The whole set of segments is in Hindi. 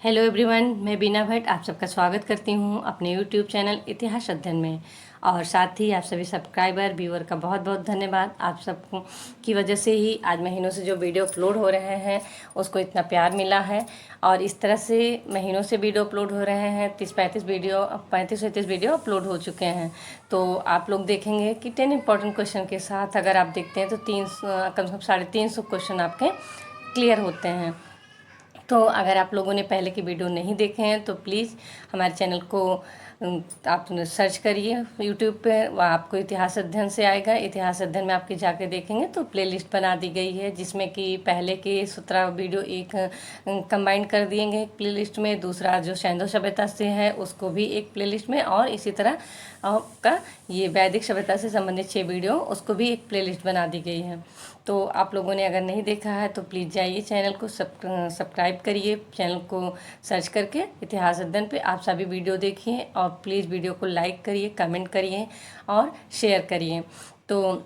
हेलो एवरीवन, मैं बीना भट्ट आप सबका स्वागत करती हूँ अपने यूट्यूब चैनल इतिहास अध्ययन में। और साथ ही आप सभी सब्सक्राइबर व्यूअर का बहुत बहुत धन्यवाद। आप सबको की वजह से ही आज महीनों से जो वीडियो अपलोड हो रहे हैं उसको इतना प्यार मिला है। और इस तरह से महीनों से वीडियो अपलोड हो रहे हैं, 35 वीडियो अपलोड हो चुके हैं। तो आप लोग देखेंगे कि 10 इंपॉर्टेंट क्वेश्चन के साथ अगर आप देखते हैं तो कम से कम 350 क्वेश्चन आपके क्लियर होते हैं। तो अगर आप लोगों ने पहले की वीडियो नहीं देखे हैं तो प्लीज़ हमारे चैनल को आप सर्च करिए यूट्यूब पे, वह आपको इतिहास अध्ययन से आएगा। इतिहास अध्ययन में आपके जाके देखेंगे तो प्लेलिस्ट बना दी गई है, जिसमें कि पहले के 17 वीडियो एक कंबाइन कर दिए गए एक प्लेलिस्ट में। दूसरा जो सैंधव सभ्यता से है उसको भी एक प्लेलिस्ट में, और इसी तरह आपका ये वैदिक सभ्यता से संबंधित 6 वीडियो उसको भी एक प्लेलिस्ट बना दी गई है। तो आप लोगों ने अगर नहीं देखा है तो प्लीज़ जाइए चैनल को सब्सक्राइब करिए, चैनल को सर्च करके इतिहास अध्ययन पे आप सभी वीडियो देखिए, और प्लीज़ वीडियो को लाइक करिए, कमेंट करिए और शेयर करिए। तो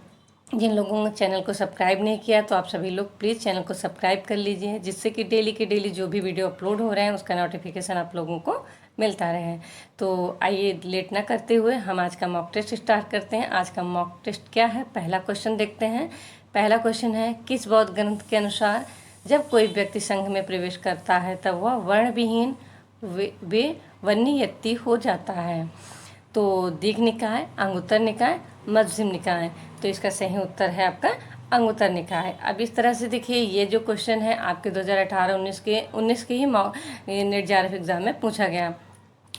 जिन लोगों ने चैनल को सब्सक्राइब नहीं किया तो आप सभी लोग प्लीज़ चैनल को सब्सक्राइब कर लीजिए, जिससे कि डेली के डेली जो भी वीडियो अपलोड हो रहे हैं उसका नोटिफिकेशन आप लोगों को मिलता रहे। तो आइए लेट ना करते हुए हम आज का मॉक टेस्ट स्टार्ट करते हैं। आज का मॉक टेस्ट क्या है, पहला क्वेश्चन देखते हैं। पहला क्वेश्चन है, किस बौद्ध ग्रंथ के अनुसार जब कोई व्यक्ति संघ में प्रवेश करता है तब वह वर्ण विहीन वे वन्नीयति हो जाता है? तो दीघ निकाय, अंगुत्तर निकाय, मध्यम निकाय। तो इसका सही उत्तर है आपका अंगुत्तर निकाय। अब इस तरह से देखिए, ये जो क्वेश्चन है आपके 2018-19 के ही नेट जेआरएफ एग्जाम में पूछा गया।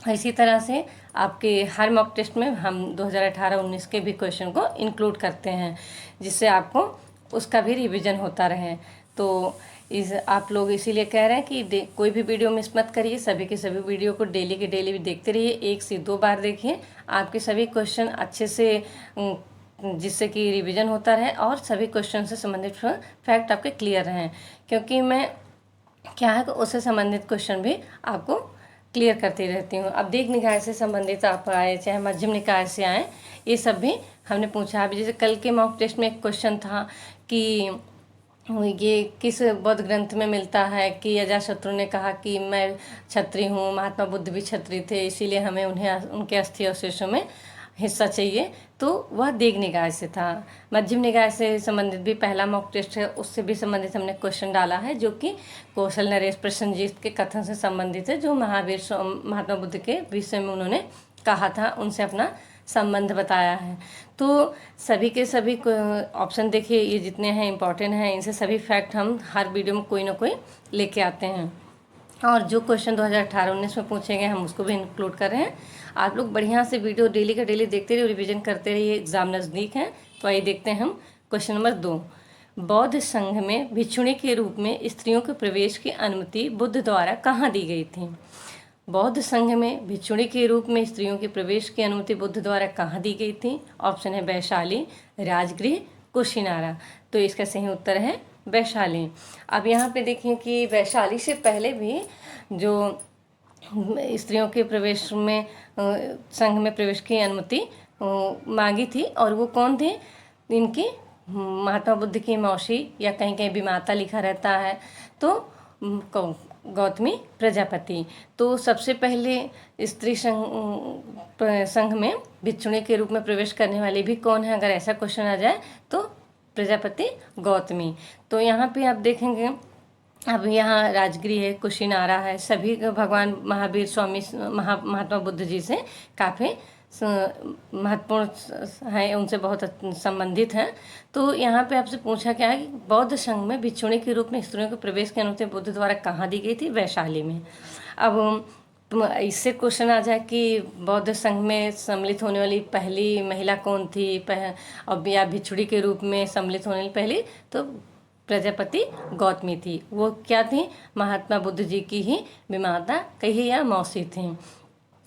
इसी तरह से आपके हर मॉक टेस्ट में हम 2018-19 के भी क्वेश्चन को इंक्लूड करते हैं, जिससे आपको उसका भी रिवीजन होता रहे। तो आप लोग इसीलिए कह रहे हैं कि कोई भी वीडियो मिस मत करिए, सभी के सभी वीडियो को डेली के डेली भी देखते रहिए, 1 से 2 बार देखिए, आपके सभी क्वेश्चन अच्छे से जिससे कि रिवीजन होता रहे और सभी क्वेश्चन से संबंधित फैक्ट आपके क्लियर रहें। क्योंकि मैं क्या है कि उससे संबंधित क्वेश्चन भी आपको क्लियर करती रहती हूँ। अब दीघ निकाय से संबंधित आप आए चाहे मध्यम निकाय से आए, ये सब भी हमने पूछा। अभी जैसे कल के मॉक टेस्ट में एक क्वेश्चन था कि ये किस बौद्ध ग्रंथ में मिलता है कि अजातशत्रु ने कहा कि मैं क्षत्रिय हूँ, महात्मा बुद्ध भी क्षत्रिय थे, इसीलिए हमें उन्हें उनके अस्थि अवशेषों में हिस्सा चाहिए। तो वह दीघ निकाय से था। मध्यम निकाय से संबंधित भी पहला मॉक टेस्ट है, उससे भी संबंधित हमने क्वेश्चन डाला है, जो कि कौशल नरेश प्रसन्नजीत के कथन से संबंधित है, जो महात्मा बुद्ध के विषय में उन्होंने कहा था, उनसे अपना संबंध बताया है। तो सभी के सभी ऑप्शन देखिए, ये जितने हैं इंपॉर्टेंट हैं, इनसे सभी फैक्ट हम हर वीडियो में कोई ना कोई लेके आते हैं। और जो क्वेश्चन 2018-19 में पूछे गए हम उसको भी इंक्लूड कर रहे हैं। आप लोग बढ़िया से वीडियो डेली का डेली देखते रहिए, रिवीजन करते रहिए, एग्जाम नज़दीक है। तो आइए देखते हैं हम क्वेश्चन नंबर 2। बौद्ध संघ में भिक्षुणी के रूप में स्त्रियों के प्रवेश की अनुमति बुद्ध द्वारा कहाँ दी गई थी? बौद्ध संघ में भिक्षुणी के रूप में स्त्रियों के प्रवेश की अनुमति बुद्ध द्वारा कहाँ दी गई थी? ऑप्शन है वैशाली, राजगृह, कुशीनारा। तो इसका सही उत्तर है वैशाली। अब यहाँ पे देखिए कि वैशाली से पहले भी जो स्त्रियों के प्रवेश में संघ में प्रवेश की अनुमति मांगी थी, और वो कौन थे? इनकी महात्मा बुद्ध की मौसी, या कहीं कहीं भी माता लिखा रहता है, तो गौतमी प्रजापति। तो सबसे पहले स्त्री संघ में भिक्षुणी के रूप में प्रवेश करने वाली भी कौन है, अगर ऐसा क्वेश्चन आ जाए तो प्रजापति गौतमी। तो यहाँ पे आप देखेंगे, अब यहाँ राजगृह है, कुशीनारा है, सभी भगवान महावीर स्वामी महात्मा बुद्ध जी से काफ़ी महत्वपूर्ण है, उनसे बहुत संबंधित हैं। तो यहाँ पे आपसे पूछा क्या है कि बौद्ध संघ में भिक्षुणी के रूप में स्त्रियों के प्रवेश की अनुमति बुद्ध द्वारा कहाँ दी गई थी? वैशाली में। अब इससे क्वेश्चन आ जाए कि बौद्ध संघ में सम्मिलित होने वाली पहली महिला कौन थी, और या भिक्षुणी के रूप में सम्मिलित होने वाली पहली, तो प्रजापति गौतमी थी। वो क्या थी? महात्मा बुद्ध जी की ही विमाता कही या मौसी थी।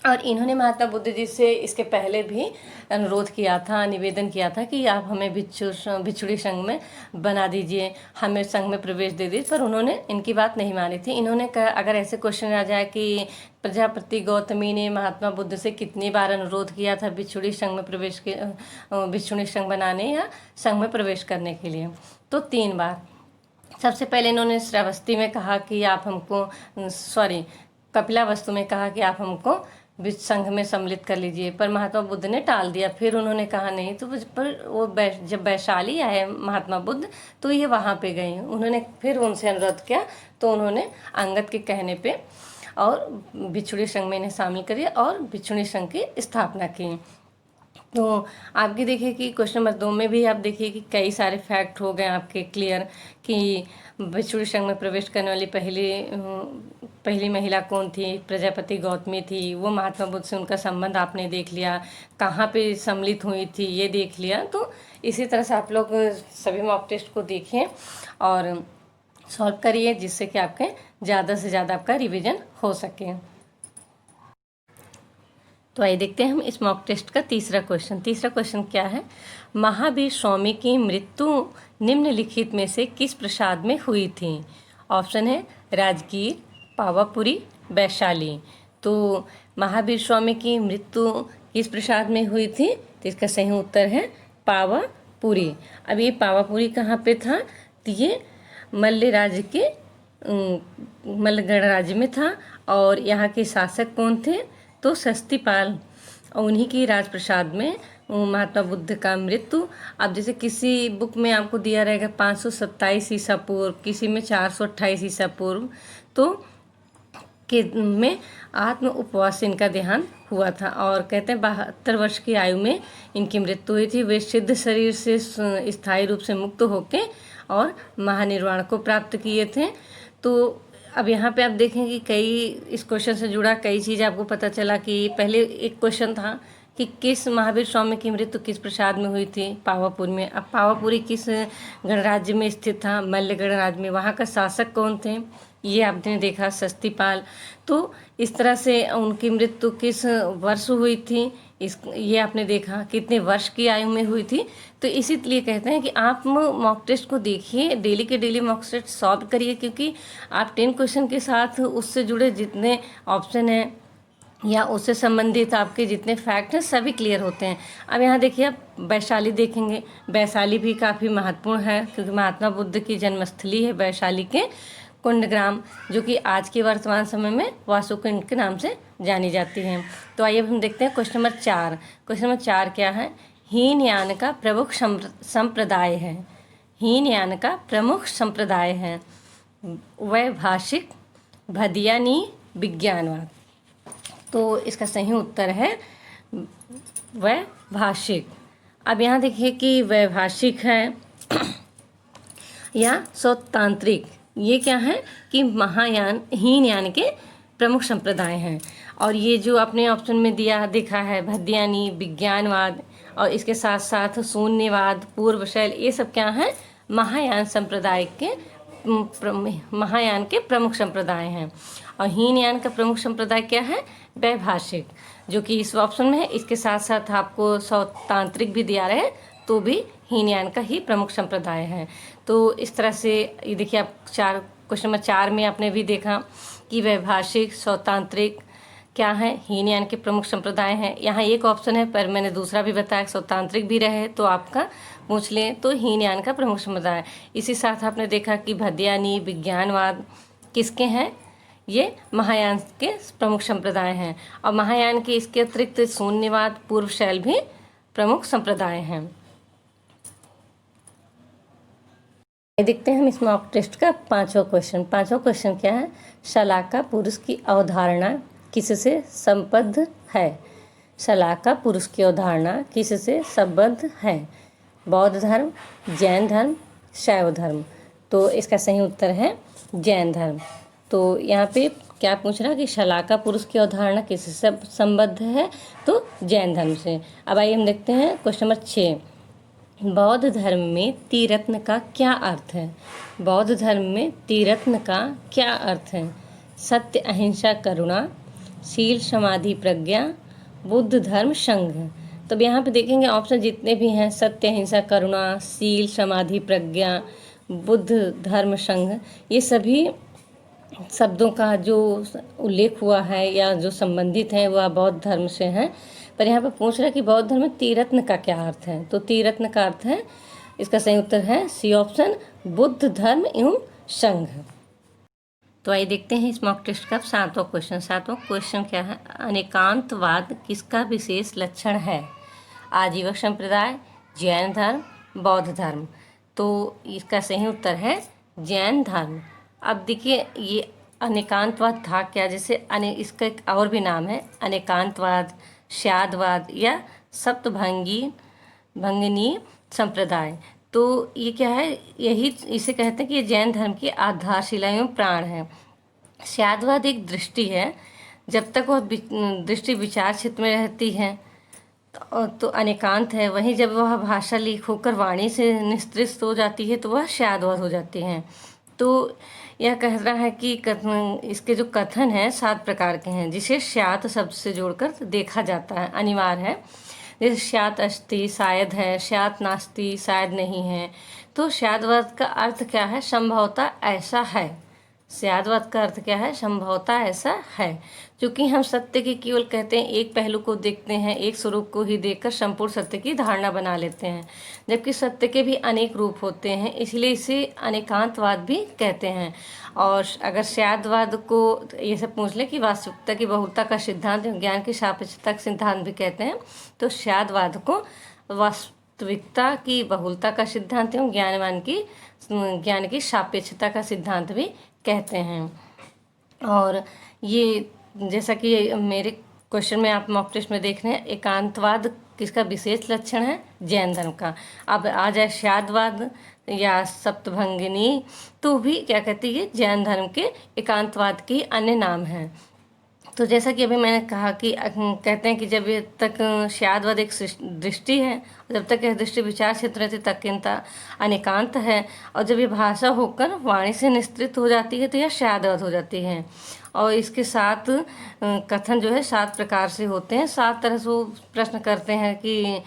और इन्होंने महात्मा बुद्ध जी से इसके पहले भी अनुरोध किया था, निवेदन किया था कि आप हमें भिक्षुणी संघ में बना दीजिए, हमें संघ में प्रवेश दे दीजिए, पर उन्होंने इनकी बात नहीं मानी थी। इन्होंने कहा, अगर ऐसे क्वेश्चन आ जाए कि प्रजापति गौतमी ने महात्मा बुद्ध से कितनी बार अनुरोध किया था भिक्षुणी संघ में भिक्षुणी संघ बनाने या संघ में प्रवेश करने के लिए, तो 3 बार। सबसे पहले इन्होंने श्रावस्ती में कहा कि आप हमको कपिलावस्तु में कहा कि आप हमको विश्व संघ में सम्मिलित कर लीजिए, पर महात्मा बुद्ध ने टाल दिया। फिर उन्होंने कहा नहीं, तो पर वो जब वैशाली आए महात्मा बुद्ध तो ये वहाँ पे गए। उन्होंने फिर उनसे अनुरोध किया तो उन्होंने अंगद के कहने पे और भिक्षुणी संघ में इन्हें शामिल करिए और भिक्षुणी संघ की स्थापना की। तो आपकी देखिए कि क्वेश्चन नंबर 2 में भी आप देखिए कि कई सारे फैक्ट हो गए आपके क्लियर कि भिक्षुणी संघ में प्रवेश करने वाली पहली महिला कौन थी, प्रजापति गौतमी थी। वो महात्मा बुद्ध से उनका संबंध आपने देख लिया, कहाँ पे सम्मिलित हुई थी ये देख लिया। तो इसी तरह से आप लोग सभी मॉक टेस्ट को देखिए और सॉल्व करिए, जिससे कि आपके ज़्यादा से ज़्यादा आपका रिवीजन हो सके। तो आइए देखते हैं हम इस मॉक टेस्ट का तीसरा क्वेश्चन क्या है। महावीर स्वामी की मृत्यु निम्नलिखित में से किस प्रसाद में हुई थी? ऑप्शन है राजगीर, पावापुरी, वैशाली। तो महावीर स्वामी की मृत्यु किस प्रसाद में हुई थी? तो इसका सही उत्तर है पावापुरी। अब ये पावापुरी कहाँ पे था? तो ये मल्ल राज्य के मल्लगढ़ राज्य में था और यहाँ के शासक कौन थे? तो शस्तिपाल, और उन्हीं की राजप्रसाद में महात्मा बुद्ध का मृत्यु। अब जैसे किसी बुक में आपको दिया रहेगा 527 ईसा पूर्व, किसी में 428 ईसा पूर्व, तो के में आत्म उपवास से इनका देहांत हुआ था और कहते हैं 72 वर्ष की आयु में इनकी मृत्यु हुई थी। वे सिद्ध शरीर से स्थायी रूप से मुक्त होकर और महानिर्वाण को प्राप्त किए थे। तो अब यहाँ पे आप देखेंगे कई इस क्वेश्चन से जुड़ा कई चीज़ आपको पता चला कि पहले एक क्वेश्चन था कि किस महावीर स्वामी की मृत्यु किस प्रसाद में हुई थी? पावापुर में। अब पावापुरी किस गणराज्य में स्थित था? मल्लगढ़ राज्य में। वहाँ का शासक कौन थे? ये आपने देखा शस्तिपाल। तो इस तरह से उनकी मृत्यु किस वर्ष हुई थी ये आपने देखा, कितने वर्ष की आयु में हुई थी। तो इसीलिए कहते हैं कि आप मॉक टेस्ट को देखिए, डेली के डेली मॉक टेस्ट सॉल्व करिए, क्योंकि आप 10 क्वेश्चन के साथ उससे जुड़े जितने ऑप्शन हैं या उससे संबंधित आपके जितने फैक्ट हैं सभी क्लियर होते हैं। अब यहाँ देखिए आप वैशाली देखेंगे, वैशाली भी काफ़ी महत्वपूर्ण है क्योंकि महात्मा बुद्ध की जन्मस्थली है वैशाली के कुंडग्राम, जो कि आज के वर्तमान समय में वासुकुंड के नाम से जानी जाती हैं। तो आइए अब हम देखते हैं क्वेश्चन नंबर 4। क्वेश्चन नंबर 4 क्या है? हीनयान का प्रमुख संप्रदाय है। हीनयान का प्रमुख संप्रदाय है वैभाषिक, भदियानी, विज्ञानवाद। तो इसका सही उत्तर है वैभाषिक। अब यहाँ देखिए कि वैभाषिक है या स्वतांत्रिक, ये क्या है कि महायान हीनयान के प्रमुख संप्रदाय हैं। और ये जो अपने ऑप्शन में दिया देखा है भद्यानी, विज्ञानवाद और इसके साथ साथ शून्यवाद, पूर्व शैल, ये सब क्या है? महायान संप्रदाय के महायान के प्रमुख संप्रदाय हैं। और हीनयान का प्रमुख संप्रदाय क्या है? वैभाषिक, जो कि इस ऑप्शन में है। इसके साथ साथ आपको स्वतांत्रिक भी दिया रहे तो भी हीनयान का ही प्रमुख संप्रदाय है। तो इस तरह से ये देखिए आप क्वेश्चन नंबर 4 में आपने भी देखा कि वैभाषिक, स्वतांत्रिक क्या है? हीनयान के प्रमुख संप्रदाय हैं। यहाँ एक ऑप्शन है पर मैंने दूसरा भी बताया, स्वतांत्रिक भी रहे तो आपका पूछ लें तो हीनयान का प्रमुख संप्रदाय। इसी साथ आपने देखा कि भद्यानी, विज्ञानवाद किसके हैं? ये महायान के प्रमुख संप्रदाय हैं। और महायान के इसके अतिरिक्त शून्यवाद, पूर्व शैल भी प्रमुख संप्रदाय हैं। देखते हैं हम इस मॉक टेस्ट का पांचवा क्वेश्चन क्या है? शलाका पुरुष की अवधारणा किससे संबद्ध है? शलाका पुरुष की अवधारणा किससे संबद्ध है? बौद्ध धर्म, जैन धर्म, शैव धर्म। तो इसका सही उत्तर है जैन धर्म। तो यहाँ पे क्या पूछ रहा है कि शलाका पुरुष की अवधारणा किससे संबद्ध है? तो जैन धर्म से। अब आइए हम देखते हैं क्वेश्चन नंबर 6। बौद्ध धर्म में त्रिरत्न का क्या अर्थ है? बौद्ध धर्म में त्रिरत्न का क्या अर्थ है? सत्य, अहिंसा, करुणा, शील, समाधि, प्रज्ञा, बुद्ध धर्म, संघ। तो यहाँ पे देखेंगे ऑप्शन जितने भी हैं, सत्य, अहिंसा, करुणा, शील, समाधि, प्रज्ञा, बुद्ध धर्म, संघ, ये सभी शब्दों का जो उल्लेख हुआ है या जो संबंधित हैं वह बौद्ध धर्म से हैं। पर यहाँ पर पूछ रहा है कि बौद्ध धर्म में त्रिरत्न का क्या अर्थ है? तो त्रिरत्न का अर्थ है, इसका सही उत्तर है सी ऑप्शन, बुद्ध धर्म एवं संघ। तो आइए देखते हैं इस मॉक टेस्ट का 7वां क्वेश्चन। 7वां क्वेश्चन क्या है? अनेकांतवाद किसका विशेष लक्षण है? आजीवक संप्रदाय, जैन धर्म, बौद्ध धर्म। तो इसका सही उत्तर है जैन धर्म। अब देखिए ये अनेकांतवाद था क्या? जैसे इसका एक और भी नाम है अनेकांतवाद, स्यादवाद या भंगिनी संप्रदाय। तो ये क्या है? यही इसे कहते हैं कि ये जैन धर्म की आधारशिला एवं प्राण है। स्यादवाद एक दृष्टि है, जब तक वह दृष्टि विचार क्षेत्र में रहती है तो अनेकांत है। वहीं जब वह भाषा लीक होकर वाणी से निस्तृत हो जाती है तो वह स्यादवाद हो जाती है। तो यह कह रहा है कि इसके जो कथन हैं 7 प्रकार के हैं, जिसे स्यात् शब्द से जोड़कर देखा जाता है, अनिवार्य है। जैसे स्यात् अस्ति शायद है, स्यात् नास्ति शायद नहीं है। तो स्यादवाद का अर्थ क्या है? संभवतः ऐसा है। स्यादवाद का अर्थ क्या है? संभवतः ऐसा है। क्योंकि हम सत्य की केवल कहते हैं एक पहलू को देखते हैं, एक स्वरूप को ही देखकर संपूर्ण सत्य की धारणा बना लेते हैं, जबकि सत्य के भी अनेक रूप होते हैं, इसलिए इसे अनेकांतवाद भी कहते हैं। और अगर स्यादवाद को ये सब पूछ ले कि वास्तविकता की बहुलता का सिद्धांत, ज्ञान की सापेक्षता का सिद्धांत भी कहते हैं, तो स्यादवाद को वास्तविकता की बहुलता का सिद्धांत एवं ज्ञान की सापेक्षता का सिद्धांत भी कहते हैं। और ये जैसा कि मेरे क्वेश्चन में आप मॉक टेस्ट में देख रहे हैं, एकांतवाद किसका विशेष लक्षण है? जैन धर्म का। अब आ जाए स्यादवाद या सप्तभंगिनी, तो भी क्या कहती है? जैन धर्म के एकांतवाद की अन्य नाम हैं। तो जैसा कि अभी मैंने कहा कि कहते हैं कि जब तक स्यादवाद एक दृष्टि है, जब तक यह दृष्टि विचार क्षेत्र रहती तक किंता अनेकांत है, और जब ये भाषा होकर वाणी से निस्तृत हो जाती है तो यह स्यादवाद हो जाती है। और इसके 7 कथन जो है 7 प्रकार से होते हैं। 7 तरह से वो प्रश्न करते हैं कि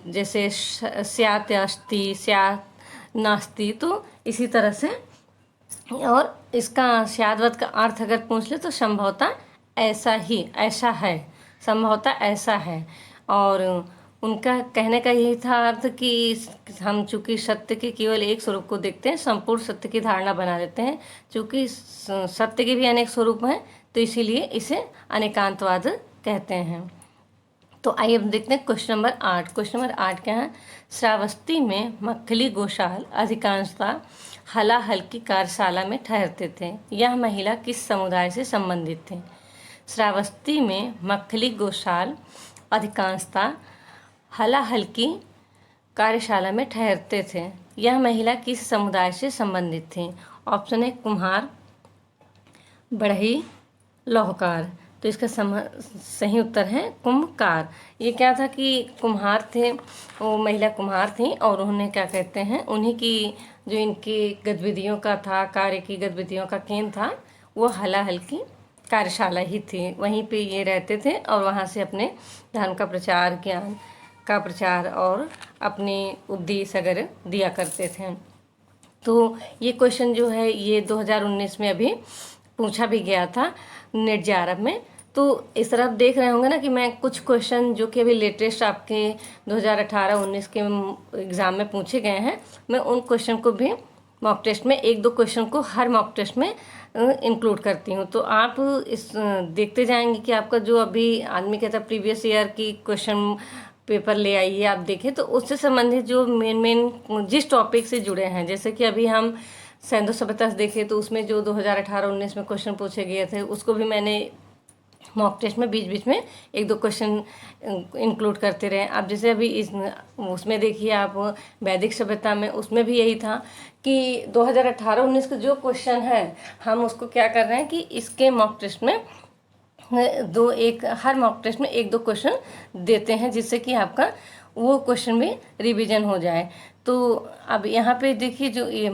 जैसे स्यात् अस्ति, स्यात् नास्ति, तो इसी तरह से। और इसका स्यादवाद का अर्थ अगर पूछ ले तो संभवतः ऐसा ही, ऐसा है, संभवतः ऐसा है। और उनका कहने का यही था अर्थ कि हम चूँकि सत्य के केवल एक स्वरूप को देखते हैं, संपूर्ण सत्य की धारणा बना लेते हैं। चूँकि सत्य के भी अनेक स्वरूप हैं, तो इसीलिए इसे अनेकांतवाद कहते हैं। तो आइए अब देखते हैं क्वेश्चन नंबर 8। क्वेश्चन नंबर 8 क्या है? श्रावस्ती में मक्खली गोसाल अधिकांशतः हलाहल की कार्यशाला में ठहरते थे। यह महिला किस समुदाय से संबंधित थे? श्रावस्ती में मक्खली गोसाल अधिकांशतः हलाहल की कार्यशाला में ठहरते थे। यह महिला किस समुदाय से संबंधित थी? ऑप्शन है कुम्हार, बढ़ई, लौहकार। तो इसका सही उत्तर है कुम्भकार। ये क्या था कि कुम्हार थे, वो महिला कुम्हार थी, और उन्होंने क्या कहते हैं, उन्हीं की जो इनकी गतिविधियों का था, कार्य की गतिविधियों का केंद्र था, वो हलाहल की कार्यशाला ही थी। वहीं पे ये रहते थे और वहाँ से अपने धर्म का प्रचार, ज्ञान का प्रचार और अपने उपदेश वगैरह दिया करते थे। तो ये क्वेश्चन जो है ये 2019 में अभी पूछा भी गया था नेट जेआरएफ में। तो इस तरह आप देख रहे होंगे ना कि मैं कुछ क्वेश्चन जो कि अभी लेटेस्ट आपके 2018-19 के एग्ज़ाम में पूछे गए हैं, मैं उन क्वेश्चन को भी मॉक टेस्ट में 1-2 क्वेश्चन को हर मॉक टेस्ट में इंक्लूड करती हूँ। तो आप इस देखते जाएंगे कि आपका जो अभी आदमी कहता है प्रीवियस ईयर की क्वेश्चन पेपर ले आइए, आप देखें तो उससे संबंधित जो मेन जिस टॉपिक से जुड़े हैं, जैसे कि अभी हम सैंधव सभ्यता देखें तो उसमें जो 2018-19 में क्वेश्चन पूछे गए थे उसको भी मैंने मॉक टेस्ट में बीच बीच में 1-2 क्वेश्चन इंक्लूड करते रहे। अब जैसे अभी उसमें देखिए आप वैदिक सभ्यता में, उसमें भी यही था कि 2018-19 का जो क्वेश्चन है हम उसको क्या कर रहे हैं कि इसके मॉक टेस्ट में हर मॉक टेस्ट में 1-2 क्वेश्चन देते हैं, जिससे कि आपका वो क्वेश्चन भी रिवीजन हो जाए। तो अब यहाँ पे देखिए जो ये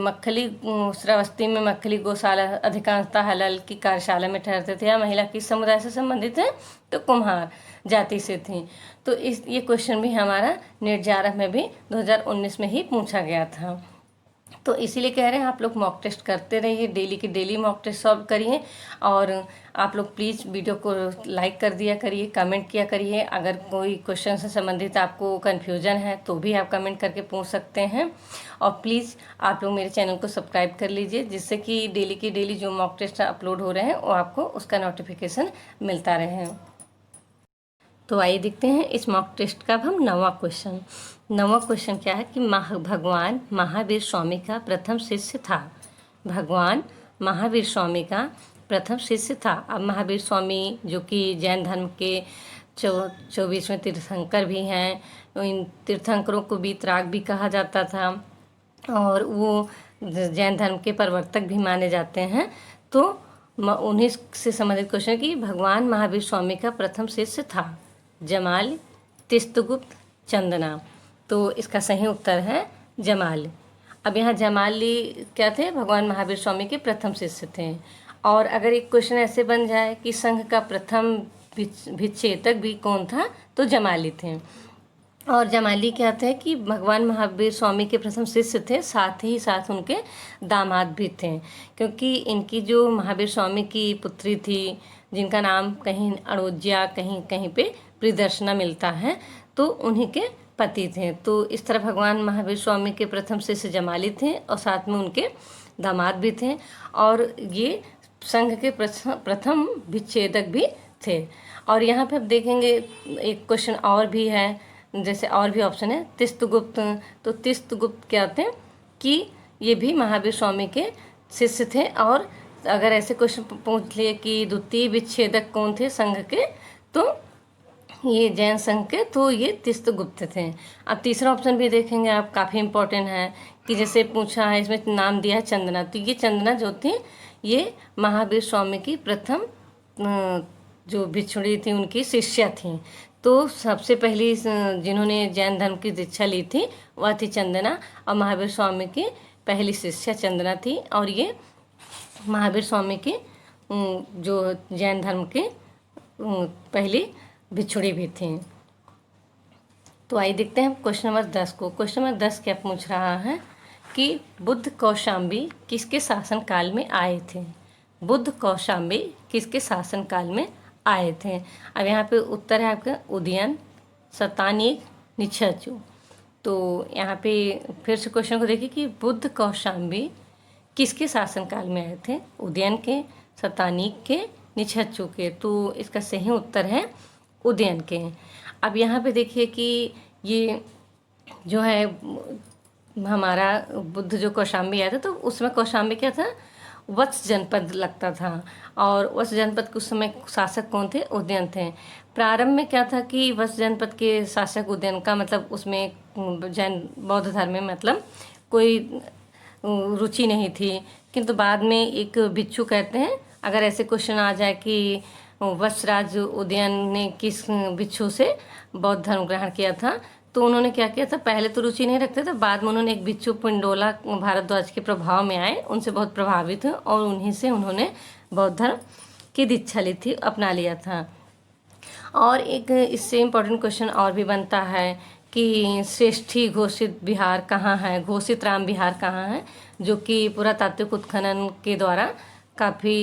श्रावस्ती में मक्खली गौशाला अधिकांशतः हलाहल की कार्यशाला में ठहरते थे। यह महिला किस समुदाय से संबंधित है? तो कुम्हार जाति से थी। तो ये क्वेश्चन भी हमारा नेट जेआरएफ में भी 2019 में ही पूछा गया था। तो इसीलिए कह रहे हैं आप लोग मॉक टेस्ट करते रहिए, डेली की डेली मॉक टेस्ट सॉल्व करिए। और आप लोग प्लीज़ वीडियो को लाइक कर दिया करिए, कमेंट किया करिए। अगर कोई क्वेश्चन से संबंधित आपको कन्फ्यूजन है तो भी आप कमेंट करके पूछ सकते हैं। और प्लीज़ आप लोग मेरे चैनल को सब्सक्राइब कर लीजिए, जिससे कि डेली की डेली जो मॉक टेस्ट अपलोड हो रहे हैं वो आपको उसका नोटिफिकेशन मिलता रहे। तो आइए देखते हैं इस मॉक टेस्ट का अब हम नौवां क्वेश्चन क्या है कि भगवान महावीर स्वामी का प्रथम शिष्य था। भगवान महावीर स्वामी का प्रथम शिष्य था। अब महावीर स्वामी जो कि जैन धर्म के 24वें तीर्थंकर भी हैं, इन तीर्थंकरों को वीतराग भी कहा जाता था और वो जैन धर्म के प्रवर्तक भी माने जाते हैं। तो उन्हीं से संबंधित क्वेश्चन कि भगवान महावीर स्वामी का प्रथम शिष्य था जमाल, तिस्तगुप्त, चंदना। तो इसका सही उत्तर है जमाल। अब यहाँ जमाली क्या थे? भगवान महावीर स्वामी के प्रथम शिष्य थे। और अगर एक क्वेश्चन ऐसे बन जाए कि संघ का प्रथम भिक्षेतक भी कौन था, तो जमाली थे। और जमाली क्या थे कि भगवान महावीर स्वामी के प्रथम शिष्य थे, साथ ही साथ उनके दामाद भी थे, क्योंकि इनकी जो महावीर स्वामी की पुत्री थी जिनका नाम कहीं अड़ोज्या कहीं कहीं पे प्रिदर्शना मिलता है, तो उन्हीं के पति थे। तो इस तरह भगवान महावीर स्वामी के प्रथम शिष्य जमाली थे और साथ में उनके दामाद भी थे, और ये संघ के प्रथम विच्छेदक भी थे। और यहाँ पे आप देखेंगे एक क्वेश्चन और भी है, जैसे और भी ऑप्शन है तिस्तगुप्त। तो तिस्तगुप्त क्या थे कि ये भी महावीर स्वामी के शिष्य थे। और अगर ऐसे क्वेश्चन पूछ लिए कि द्वितीय विच्छेदक कौन थे संघ के, तो ये जैन संघ के, तो ये तिस्तगुप्त थे। अब तीसरा ऑप्शन भी देखेंगे आप, काफ़ी इम्पोर्टेंट है कि जैसे पूछा है, इसमें नाम दिया है चंदना। तो ये चंदना जो थी ये महावीर स्वामी की प्रथम जो भिक्षुणी थी उनकी शिष्या थी। तो सबसे पहली जिन्होंने जैन धर्म की दीक्षा ली थी वह थी चंदना, और महावीर स्वामी की पहली शिष्या चंदना थी। और ये महावीर स्वामी की जो जैन धर्म के पहली भिक्षुणी भी थी। तो आइए देखते हैं क्वेश्चन नंबर 10 को। क्वेश्चन नंबर 10 क्या पूछ रहा है कि बुद्ध कौशाम्बी किसके शासनकाल में आए थे। बुद्ध कौशाम्बी किसके शासनकाल में आए थे। अब यहाँ पे उत्तर है आपका उदयन, शतानीक, निच्छचु। तो यहाँ पे फिर से क्वेश्चन को देखिए कि बुद्ध कौशाम्बी किसके शासनकाल में आए थे, उदयन के, शतानीक के, निच्छचु के। तो इसका सही उत्तर है उदयन के। अब यहाँ पे देखिए कि ये जो है हमारा बुद्ध जो कौशाम्बी आया था, तो उसमें कौशाम्बी क्या था, वत्स जनपद लगता था। और वत्स जनपद के उस समय शासक कौन थे, उदयन थे। प्रारंभ में क्या था कि वत्स जनपद के शासक उदयन का मतलब उसमें जैन बौद्ध धर्म में मतलब कोई रुचि नहीं थी, किंतु बाद में एक भिक्षु कहते हैं, अगर ऐसे क्वेश्चन आ जाए कि वत्सराज उदयन ने किस भिक्षु से बौद्ध धर्म ग्रहण किया था, तो उन्होंने क्या किया था, पहले तो रुचि नहीं रखते थे, बाद में उन्होंने एक भिक्षु पिंडोला भारद्वाज के प्रभाव में आए, उनसे बहुत प्रभावित हुए और उन्हीं से उन्होंने बौद्ध धर्म की दीक्षा ली थी, अपना लिया था। और एक इससे इम्पोर्टेंट क्वेश्चन और भी बनता है कि श्रेष्ठी घोषित विहार कहाँ है, घोषित राम विहार कहाँ है, जो कि पुरातात्विक उत्खनन के द्वारा काफ़ी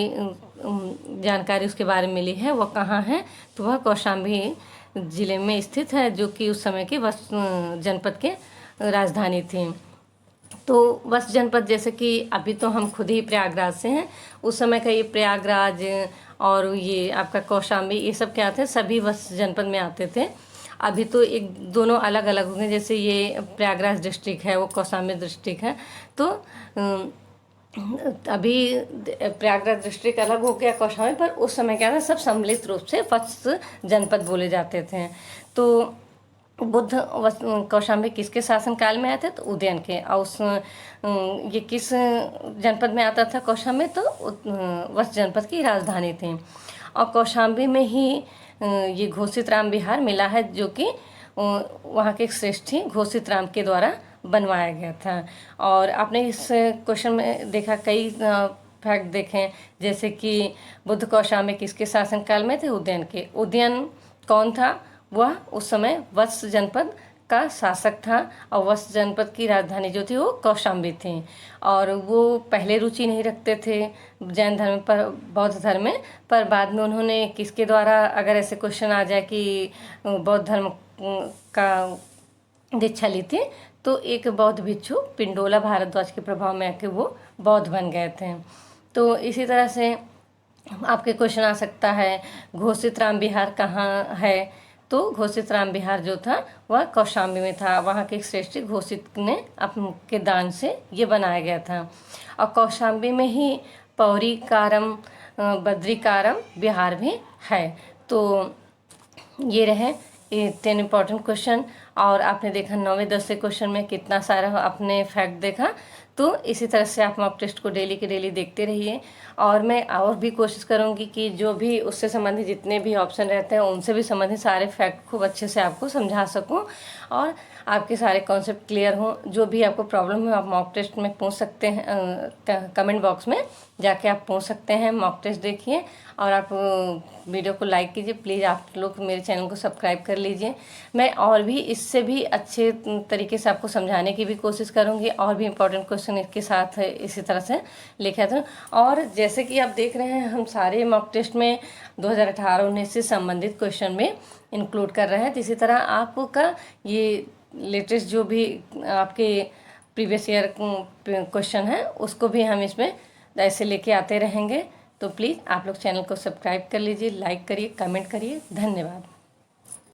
जानकारी उसके बारे में मिली है, वह कहाँ है। तो वह कौशाम्बी ज़िले में स्थित है, जो कि उस समय के वत्स जनपद के राजधानी थी। तो वत्स जनपद जैसे कि अभी तो हम खुद ही प्रयागराज से हैं, उस समय का ये प्रयागराज और ये आपका कौशाम्बी, ये सब क्या थे, सभी वत्स जनपद में आते थे। अभी तो एक दोनों अलग अलग हो गए, जैसे ये प्रयागराज डिस्ट्रिक्ट है, वो कौशाम्बी डिस्ट्रिक्ट है। तो अभी प्रयागराज डिस्ट्रिक्ट अलग हो गया कौशाम्बी, पर उस समय क्या था, सब सम्मिलित रूप से वत्स जनपद बोले जाते थे। तो बुद्ध कौशाम्बी किसके शासनकाल में आए थे, तो उदयन के। और उस ये किस जनपद में आता था कौशाम्बी, तो वत्स जनपद की राजधानी थी। और कौशाम्बी में ही ये घोषित राम विहार मिला है, जो कि वहाँ के श्रेष्ठी घोषित राम के द्वारा बनवाया गया था। और आपने इस क्वेश्चन में देखा कई फैक्ट देखें, जैसे कि बुद्ध कौशाम्बी किसके शासनकाल में थे, उदयन के। उदयन कौन था, वह उस समय वत्स जनपद का शासक था और वत्स जनपद की राजधानी जो थी वो कौशाम्बी थी। और वो पहले रुचि नहीं रखते थे जैन धर्म पर, बौद्ध धर्म में, पर बाद में उन्होंने किसके द्वारा, अगर ऐसे क्वेश्चन आ जाए कि बौद्ध धर्म का दीक्षा ली थी, तो एक बौद्ध भिक्षु पिंडोला भारद्वाज के प्रभाव में आके वो बौद्ध बन गए थे। तो इसी तरह से आपके क्वेश्चन आ सकता है घोषित राम विहार कहाँ है, तो घोषित राम विहार जो था वह कौशाम्बी में था। वहाँ के श्रेष्ठ घोषित ने अपने दान से ये बनाया गया था। और कौशाम्बी में ही पौरीकारम बद्रीकारम विहार भी है। तो ये रहे 10 इम्पॉर्टेंट क्वेश्चन। और आपने देखा 9वें 10वें क्वेश्चन में कितना सारा आपने फैक्ट देखा। तो इसी तरह से आप मॉक टेस्ट को डेली के डेली देखते रहिए। और मैं और भी कोशिश करूंगी कि जो भी उससे संबंधित जितने भी ऑप्शन रहते हैं उनसे भी संबंधित सारे फैक्ट खूब अच्छे से आपको समझा सकूं और आपके सारे कॉन्सेप्ट क्लियर हों। जो भी आपको प्रॉब्लम है आप मॉक टेस्ट में पूछ सकते हैं, कमेंट बॉक्स में जाके आप पूछ सकते हैं। मॉक टेस्ट देखिए और आप वीडियो को लाइक कीजिए। प्लीज़ आप लोग मेरे चैनल को सब्सक्राइब कर लीजिए। मैं और भी इससे भी अच्छे तरीके से आपको समझाने की भी कोशिश करूंगी और भी इम्पोर्टेंट क्वेश्चन इसके साथ इसी तरह से लेके आते हैं। और जैसे कि आप देख रहे हैं हम सारे मॉक टेस्ट में 2018-19 से संबंधित क्वेश्चन में इंक्लूड कर रहे हैं। तो इसी तरह आपका ये लेटेस्ट जो भी आपके प्रीवियस ईयर क्वेश्चन है उसको भी हम इसमें ऐसे लेके आते रहेंगे। तो प्लीज़ आप लोग चैनल को सब्सक्राइब कर लीजिए, लाइक करिए, कमेंट करिए। धन्यवाद।